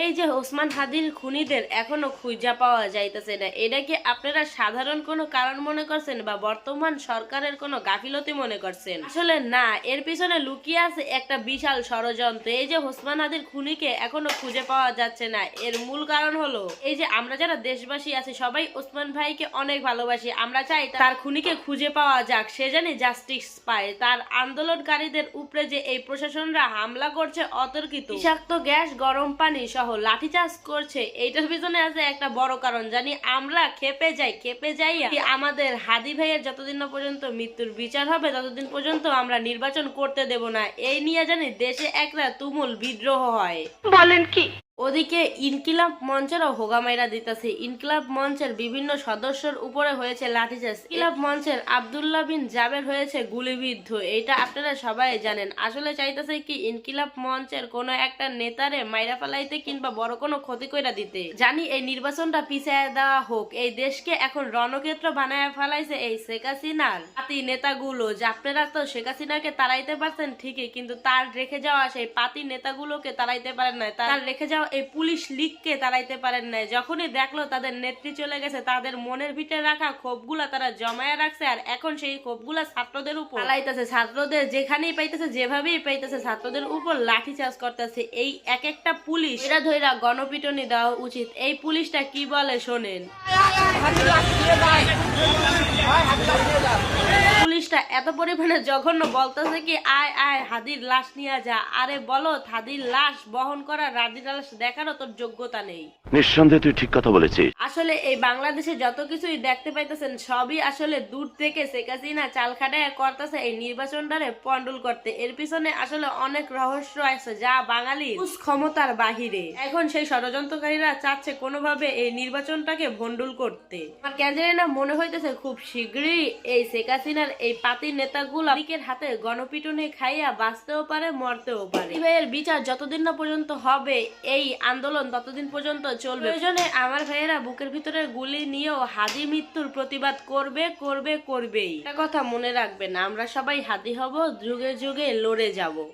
এই যে ওসমান হাদির খুনিদের এখনো খুঁজে পাওয়া যাইতেছে না, এটা কি আপনারা সাধারণ কোনো কারণ মনে করছেন বা বর্তমান সরকারের কোনো গাফিলতি মনে করছেন? আসলে না, এর পিছনে লুকিয়ে আছে একটা বিশাল ষড়যন্ত্র। এই যে ওসমান হাদির খুনিকে এখনো খুঁজে পাওয়া যাচ্ছে না, এর মূল কারণ হলো এই যে আমরা যারা দেশবাসী আছি সবাই ওসমান ভাইকে অনেক ভালোবাসি। আমরা চাই তার খুনিকে খুঁজে পাওয়া যাক, সে জানি জাস্টিস পায়। তার আন্দোলনকারীদের উপরে যে এই প্রশাসনরা হামলা করছে অতর্কিত, বিষাক্ত গ্যাস, গরম পানি সহ লাঠিচার্জ করছে, এইটার পিছনে আছে একটা বড় কারণ। জানি আমরা খেপে যাইয়া আমাদের হাদি ভাইয়ের যতদিন না পর্যন্ত মৃত্যুর বিচার হবে ততদিন পর্যন্ত আমরা নির্বাচন করতে দেব না। এই নিয়ে জানি দেশে একটা তুমুল বিদ্রোহ হয়। বলেন কি? ওদিকে ইনকিলাব মঞ্চেরও হোগামাইরা দিতেছে। ইনকিলাব মঞ্চের বিভিন্ন সদস্যর উপরে হয়েছে লাঠিচার্জ। ইনকিলাব মঞ্চের আব্দুল্লাহ বিন জাবের হয়েছে গুলিবিদ্ধ। এটা আপনারা সবাই জানেন। আসলে চাইতেছে কি ইনকিলাব মঞ্চের কোনো একটা নেতারে মাইরা ফেলাইতে কিংবা বড় কোনো ক্ষতি কইরা দিতে। জানি এই নির্বাচনটা পিছিয়ে দেওয়া হোক। এই দেশকে এখন রণক্ষেত্র বানায় ফেলাইছে এই শেখ হাসিনার পাতি নেতাগুলো। যে আপনারা তো শেখ হাসিনাকে তাড়াইতে পারছেন ঠিকই, কিন্তু তার রেখে যাওয়া সেই পাতি নেতাগুলোকে তাড়াইতে পারেন না। তার রেখে যাওয়া এই পুলিশ লীগকে তাড়াইতে পারেন নাই। যখনই দেখলো তাদের নেত্রী চলে গেছে, তাদের মনের ভিতরে রাখা ক্ষোভগুলা তারা জমায়া রাখছে, আর এখন সেই ক্ষোভগুলা ছাত্রদের উপর চালাইতেছে। ছাত্রদের যেখানেই পাইতেছে, যেভাবেই পাইতেছে, ছাত্রদের উপর লাঠিচার্জ করতেছে। এই এক একটা পুলিশ এরা ধইরা গণপিটনি দেওয়া উচিত। এই পুলিশটা কি বলে শোনেন। পুলিশটা এত পরিমাণে জঘন্য বলতেছে কি আয় আয় হাদির লাশ নিয়ে যা। আরে বলো, হাদির লাশ বহন করা, হাদির লাশ দেখারও তোর যোগ্যতা নেই। নিঃসন্দেহে তুই ঠিক কথা বলেছিস। আসলে এই বাংলাদেশে যত কিছুই দেখতে পাইতেছেন সবই আসলে দূর থেকে শেখ হাসিনা চাল খাটায় করতেছে এই নির্বাচনটারে পন্ডল করতে। এর পিছনে আসলে অনেক রহস্য আছে যা বাঙালির ক্ষমতার বাহিরে। এখন সেই ষড়যন্ত্রকারীরা চাচ্ছে কোনোভাবে এই নির্বাচনটাকে ভন্ডুল করতে। আর কেন জানি না মনে হইতেছে খুব শীঘ্রই এই শেখ হাসিনার এই পাতি নেতাগুলো লীগের হাতে গণপিটুনি খাইয়া বাঁচতেও পারে, মরতেও পারে। ভাইয়ের বিচার যতদিন না পর্যন্ত হবে, এই আন্দোলন ততদিন পর্যন্ত চলবে। প্রয়োজনে আমার ভাইয়েরা বুকের ভিতরে গুলি নিয়েও হাদি মৃত্যুর প্রতিবাদ করবেই। একটা কথা মনে রাখবেন, আমরা সবাই হাদি হব, যুগে যুগে লড়ে যাব।